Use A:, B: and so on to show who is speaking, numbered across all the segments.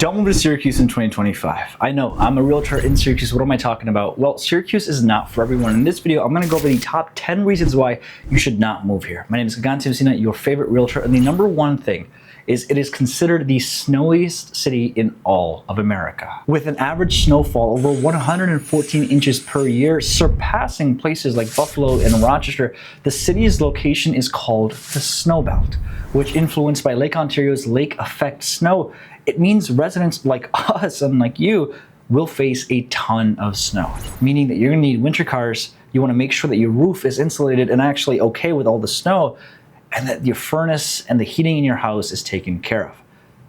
A: Don't move to Syracuse in 2025. I know, I'm a realtor in Syracuse. What am I talking about? Well, Syracuse is not for everyone. In this video, I'm going to go over the top 10 reasons why you should not move here. My name is Gagan, your favorite realtor, and the number one thing is it is considered the snowiest city in all of America. With an average snowfall over 114 inches per year, surpassing places like Buffalo and Rochester, the city's location is called the Snow Belt, which, influenced by Lake Ontario's lake effect snow, it means residents like us and like you will face a ton of snow, meaning that you're gonna need winter cars. You wanna make sure that your roof is insulated and actually okay with all the snow, and that your furnace and the heating in your house is taken care of.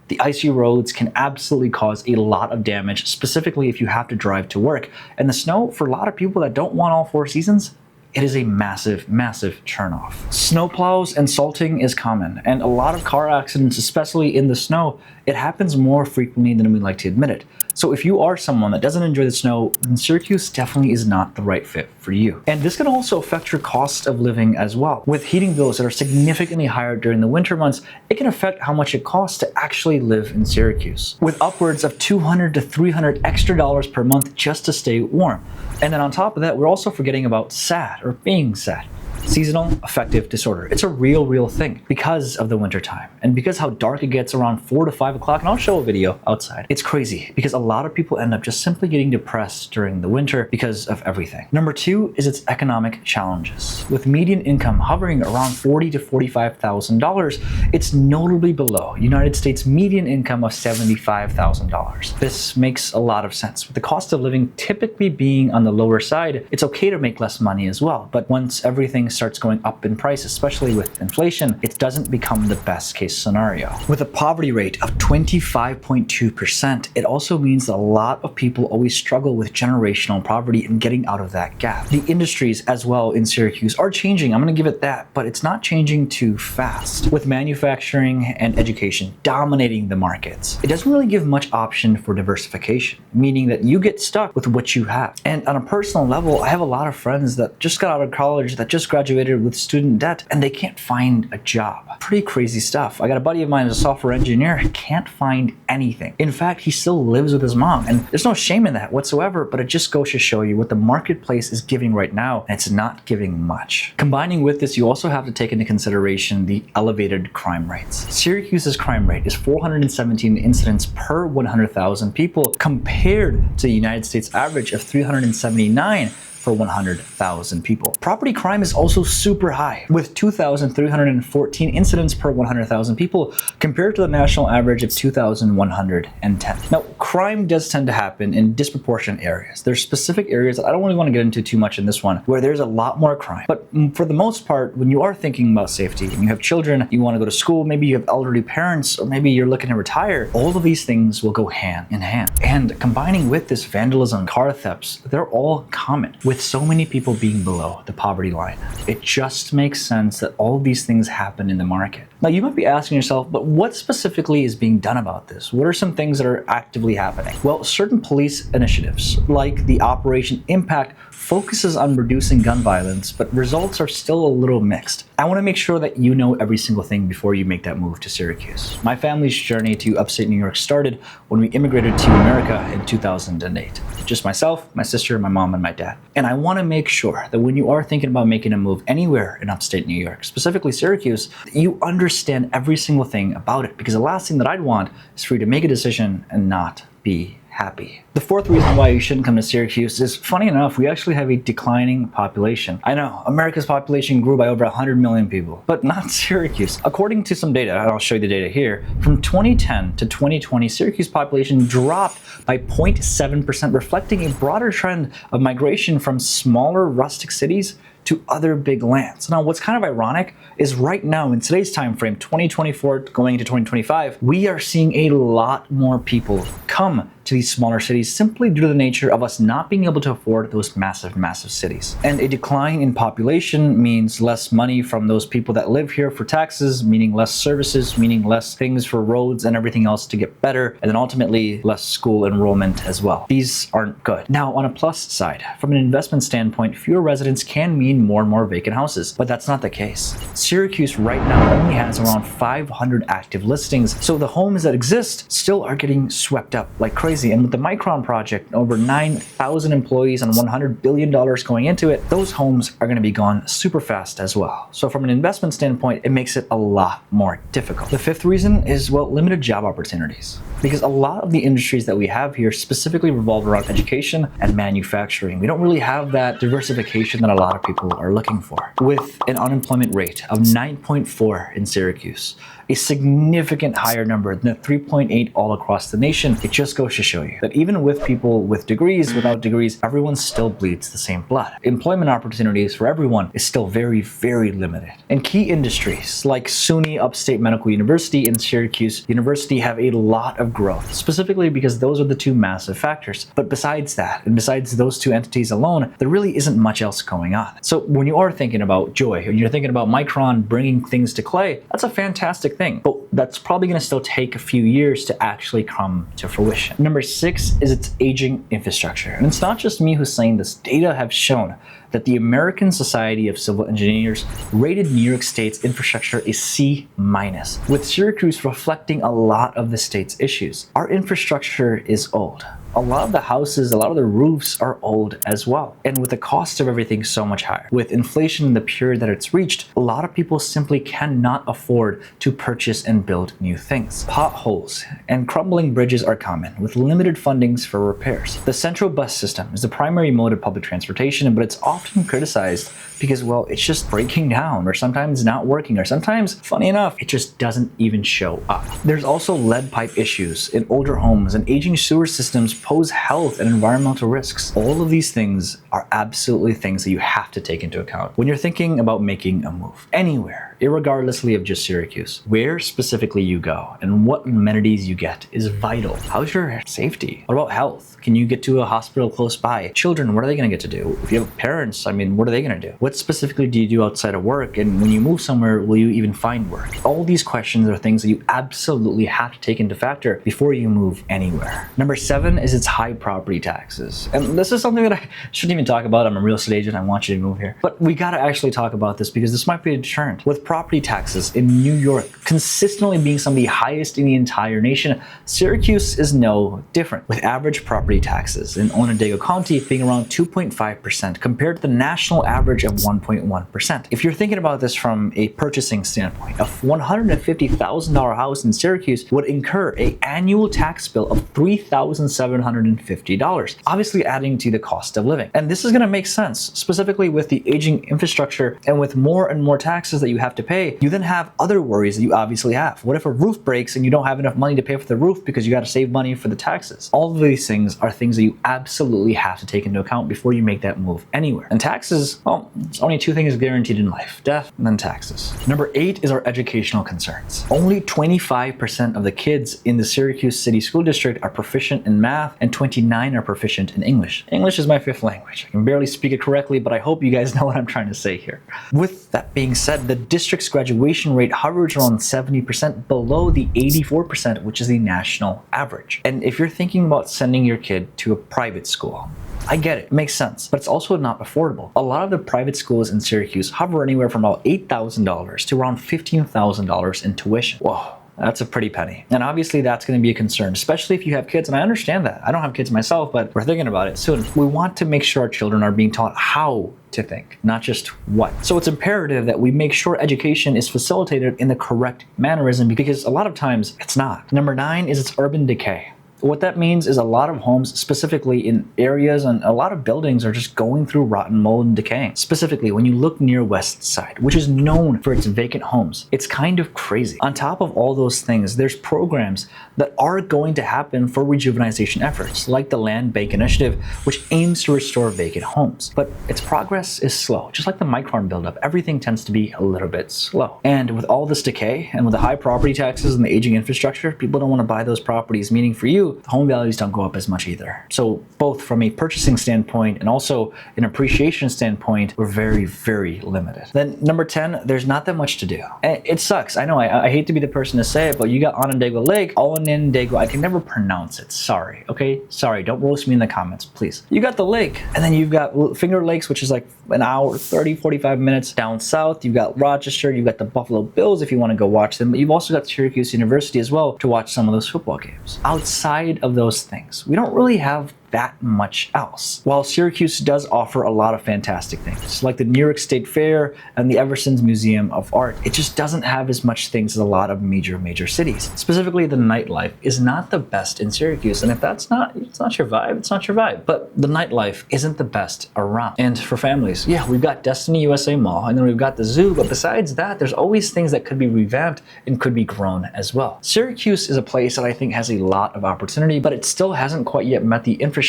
A: The icy roads can absolutely cause a lot of damage, specifically if you have to drive to work. And the snow, for a lot of people that don't want all four seasons, it is a massive, massive turnoff. Snowplows and salting is common, and a lot of car accidents, especially in the snow, it happens more frequently than we like to admit it. So if you are someone that doesn't enjoy the snow, then Syracuse definitely is not the right fit for you. And this can also affect your cost of living as well. With heating bills that are significantly higher during the winter months, it can affect how much it costs to actually live in Syracuse, with upwards of $200 to $300 extra per month just to stay warm. And then on top of that, we're also forgetting about SAD, or being sad. Seasonal affective disorder. It's a real thing because of the winter time and because how dark it gets around 4 to 5 o'clock, and I'll show a video outside. It's crazy because a lot of people end up just simply getting depressed during the winter because of everything. Number two is its economic challenges. With median income hovering around $40,000 to $45,000, it's notably below United States median income of $75,000. This makes a lot of sense. With the cost of living typically being on the lower side, it's okay to make less money as well, but once everything starts going up in price, especially with inflation, it doesn't become the best case scenario. With a poverty rate of 25.2%, it also means that a lot of people always struggle with generational poverty and getting out of that gap. The industries as well in Syracuse are changing, I'm gonna give it that, but it's not changing too fast. With manufacturing and education dominating the markets, it doesn't really give much option for diversification, meaning that you get stuck with what you have. And on a personal level, I have a lot of friends that just got out of college, that just graduated with student debt, and they can't find a job. Pretty crazy stuff. I got a buddy of mine who's a software engineer, can't find anything. In fact, he still lives with his mom, and there's no shame in that whatsoever, but it just goes to show you what the marketplace is giving right now, and it's not giving much. Combining with this, you also have to take into consideration the elevated crime rates. Syracuse's crime rate is 417 incidents per 100,000 people, compared to the United States average of 379 for 100,000 people. Property crime is also super high, with 2,314 incidents per 100,000 people compared to the national average of 2,110. Now, crime does tend to happen in disproportionate areas. There's specific areas that I don't really want to get into too much in this one, where there's a lot more crime. But for the most part, when you are thinking about safety, and you have children, you want to go to school, maybe you have elderly parents, or maybe you're looking to retire, all of these things will go hand in hand. And combining with this vandalism, car thefts, they're all common. With so many people being below the poverty line, it just makes sense that all of these things happen in the market. Now, you might be asking yourself, but what specifically is being done about this? What are some things that are actively happening? Well, certain police initiatives, like the Operation Impact, focuses on reducing gun violence, but results are still a little mixed. I want to make sure that you know every single thing before you make that move to Syracuse. My family's journey to upstate New York started when we immigrated to America in 2008. Just myself, my sister, my mom, and my dad. And I want to make sure that when you are thinking about making a move anywhere in upstate New York, specifically Syracuse, that you understand every single thing about it, because the last thing that I'd want is for you to make a decision and not be happy. The fourth reason why you shouldn't come to Syracuse is, funny enough, we actually have a declining population. I know, America's population grew by over 100 million people, but not Syracuse. According to some data, and I'll show you the data here, from 2010 to 2020, Syracuse population dropped by 0.7%, reflecting a broader trend of migration from smaller rustic cities to other big lands. Now, what's kind of ironic is right now in today's time frame, 2024 going into 2025, we are seeing a lot more people come to these smaller cities simply due to the nature of us not being able to afford those massive cities. And a decline in population means less money from those people that live here for taxes, meaning less services, meaning less things for roads and everything else to get better, and then ultimately less school enrollment as well. These aren't good. Now, on a plus side, from an investment standpoint, fewer residents can mean mean more and more vacant houses, but that's not the case. Syracuse right now only has around 500 active listings, so the homes that exist still are getting swept up like crazy. And with the Micron project, over 9,000 employees and $100 billion going into it, those homes are going to be gone super fast as well. So from an investment standpoint, it makes it a lot more difficult. The fifth reason is, well, limited job opportunities. Because a lot of the industries that we have here specifically revolve around education and manufacturing. We don't really have that diversification that a lot of people are looking for. With an unemployment rate of 9.4 in Syracuse, a significant higher number than the 3.8 all across the nation, it just goes to show you that even with people with degrees, without degrees, everyone still bleeds the same blood. Employment opportunities for everyone is still very, very limited. And key industries like SUNY Upstate Medical University and Syracuse University have a lot of growth, specifically because those are the two massive factors. But besides that, and besides those two entities alone, there really isn't much else going on. So when you are thinking about Joy, when you're thinking about Micron bringing things to Clay, that's a fantastic thing, but that's probably going to still take a few years to actually come to fruition. Number 6 is its aging infrastructure. And it's not just me who's saying this. Data have shown that the American Society of Civil Engineers rated New York State's infrastructure a C-, with Syracuse reflecting a lot of the state's issues. Our infrastructure is old. A lot of the houses, a lot of the roofs are old as well. And with the cost of everything so much higher, with inflation in the period that it's reached, a lot of people simply cannot afford to purchase and build new things. Potholes and crumbling bridges are common, with limited fundings for repairs. The Central Bus System is the primary mode of public transportation, but it's often criticized because, well, it's just breaking down, or sometimes not working, or sometimes, funny enough, it just doesn't even show up. There's also lead pipe issues in older homes, and aging sewer systems pose health and environmental risks. All of these things are absolutely things that you have to take into account when you're thinking about making a move anywhere, irregardlessly of just Syracuse. Where specifically you go and what amenities you get is vital. How's your safety? What about health? Can you get to a hospital close by? Children, what are they going to get to do? If you have parents, what are they going to do? What specifically do you do outside of work? And when you move somewhere, will you even find work? All these questions are things that you absolutely have to take into factor before you move anywhere. Number 7 is its high property taxes. And this is something that I shouldn't even talk about. I'm a real estate agent. I want you to move here. But we got to actually talk about this because this might be a deterrent. With property taxes in New York consistently being some of the highest in the entire nation, Syracuse is no different, with average property taxes in Onondaga County being around 2.5% compared to the national average of 1.1%. If you're thinking about this from a purchasing standpoint, a $150,000 house in Syracuse would incur an annual tax bill of $3,750, obviously adding to the cost of living. And this is going to make sense, specifically with the aging infrastructure and with more and more taxes that you have to pay. You then have other worries that you obviously have. What if a roof breaks and you don't have enough money to pay for the roof because you got to save money for the taxes? All of these things are things that you absolutely have to take into account before you make that move anywhere. And taxes, well, it's only 2 things guaranteed in life: death and then taxes. Number 8 is our educational concerns. Only 25% of the kids in the Syracuse City School District are proficient in math, and 29 are proficient in English. English is my 5th language. I can barely speak it correctly, but I hope you guys know what I'm trying to say here. With that being said, the district's graduation rate hovers around 70%, below the 84%, which is the national average. And if you're thinking about sending your kid to a private school, I get it, makes sense, but it's also not affordable. A lot of the private schools in Syracuse hover anywhere from about $8,000 to around $15,000 in tuition. Whoa. That's a pretty penny. And obviously that's going to be a concern, especially if you have kids. And I understand that. I don't have kids myself, but we're thinking about it soon. We want to make sure our children are being taught how to think, not just what. So it's imperative that we make sure education is facilitated in the correct mannerism, because a lot of times it's not. Number 9 is its urban decay. What that means is a lot of homes, specifically in areas, and a lot of buildings are just going through rotten mold and decaying. Specifically, when you look near West Side, which is known for its vacant homes, it's kind of crazy. On top of all those things, there's programs that are going to happen for rejuvenization efforts, like the Land Bank Initiative, which aims to restore vacant homes. But its progress is slow. Just like the Micron buildup, everything tends to be a little bit slow. And with all this decay, and with the high property taxes and the aging infrastructure, people don't want to buy those properties, meaning for you, two, the home values don't go up as much either. So both from a purchasing standpoint and also an appreciation standpoint, we're very, very limited. Then number 10, there's not that much to do. And it sucks. I know, I hate to be the person to say it, but you got Onondaga Lake, Onondaga, I can never pronounce it. Sorry, okay? Sorry, don't roast me in the comments, please. You got the lake, and then you've got Finger Lakes, which is like an hour, 30, 45 minutes down south. You've got Rochester, you've got the Buffalo Bills if you want to go watch them, but you've also got Syracuse University as well to watch some of those football games. Outside of those things, we don't really have that much else. While Syracuse does offer a lot of fantastic things, like the New York State Fair and the Everson's Museum of Art, it just doesn't have as much things as a lot of major cities. Specifically, the nightlife is not the best in Syracuse, and if it's not your vibe, it's not your vibe. But the nightlife isn't the best around. And for families, yeah, we've got Destiny USA Mall, and then we've got the zoo, but besides that, there's always things that could be revamped and could be grown as well. Syracuse is a place that I think has a lot of opportunity, but it still hasn't quite yet met the infrastructure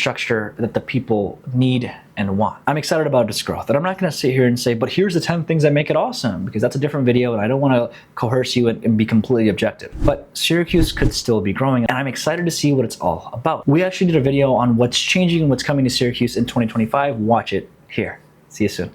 A: that the people need and want. I'm excited about its growth, and I'm not going to sit here and say, but here's the 10 things that make it awesome, because that's a different video, and I don't want to coerce you and be completely objective. But Syracuse could still be growing, and I'm excited to see what it's all about. We actually did a video on what's changing and what's coming to Syracuse in 2025. Watch it here. See you soon.